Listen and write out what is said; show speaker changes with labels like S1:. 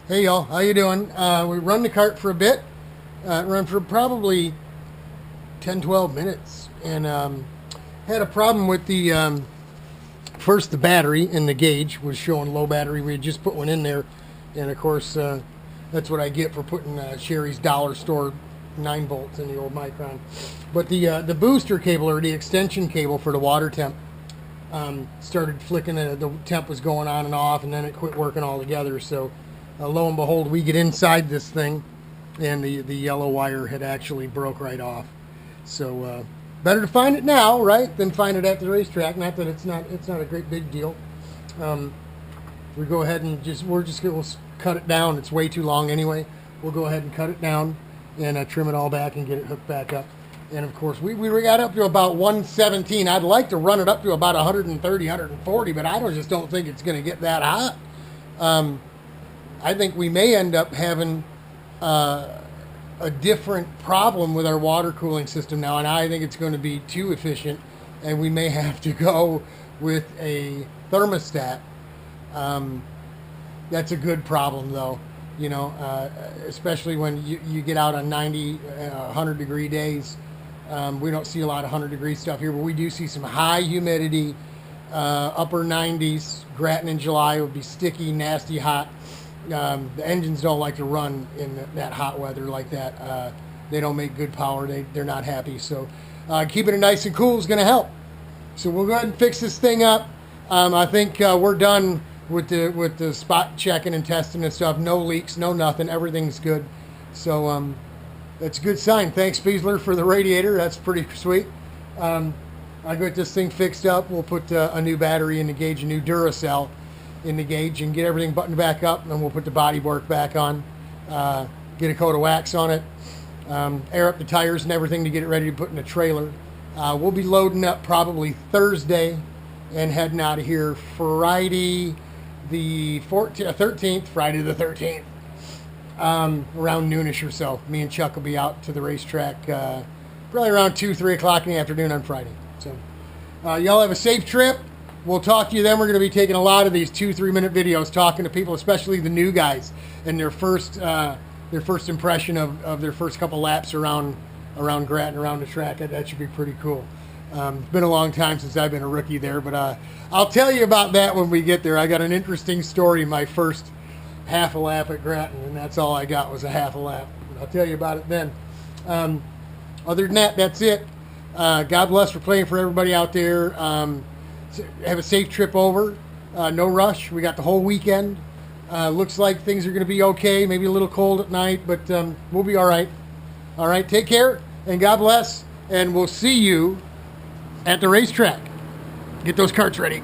S1: Hey y'all, how you doing? We run the cart for a bit, run for probably 10, 12 minutes, and had a problem with the first the battery in the gauge was showing low battery. We had just put one in there, and of course that's what I get for putting Sherry's dollar store 9 volts in the old MyChron. But the booster cable or the extension cable for the water temp started flicking. The temp was going on and off, and then it quit working altogether. So lo and behold, we get inside this thing, and the yellow wire had actually broke right off. So better to find it now, right, than find it at the racetrack. Not that it's not a great big deal. We go ahead and we'll cut it down. It's way too long anyway. We'll go ahead and cut it down and trim it all back and get it hooked back up. And of course, we got up to about 117. I'd like to run it up to about 130, 140, but I just don't think it's going to get that hot. I think we may end up having a different problem with our water cooling system now, and I think it's going to be too efficient, and we may have to go with a thermostat. That's a good problem, though, you know, especially when you get out on 90, 100-degree days. We don't see a lot of 100-degree stuff here, but we do see some high humidity, upper 90s. Grattan in July would be sticky, nasty, hot. The engines don't like to run in that hot weather like that. They don't make good power. They're not happy. So keeping it nice and cool is going to help. So we'll go ahead and fix this thing up. I think we're done with the spot checking and testing and stuff. No leaks, no nothing. Everything's good. So that's a good sign. Thanks, Fiesler, for the radiator. That's pretty sweet. I got this thing fixed up. We'll put a new battery in the gauge, a new Duracell in the gauge, and get everything buttoned back up, and then we'll put the bodywork back on, get a coat of wax on it, air up the tires and everything to get it ready to put in a trailer. We'll be loading up probably Thursday and heading out of here Friday the 13th, Friday the 13th, around noonish or so. Me and Chuck will be out to the racetrack probably around 2, 3 o'clock in the afternoon on Friday. So y'all have a safe trip. We'll talk to you then. We're going to be taking a lot of these 2-3 minute videos, talking to people, especially the new guys, and their first impression of their first couple laps around Grattan, around the track. That should be pretty cool. It's been a long time since I've been a rookie there, but I'll tell you about that when we get there. I got an interesting story, my first half a lap at Grattan, and that's all I got was a half a lap. I'll tell you about it then. Other than that, that's it. God bless for playing for everybody out there. Have a safe trip over. No rush. We got the whole weekend. Looks like things are going to be okay. Maybe a little cold at night, but we'll be all right. All right, take care, and God bless, and we'll see you at the racetrack. Get those carts ready.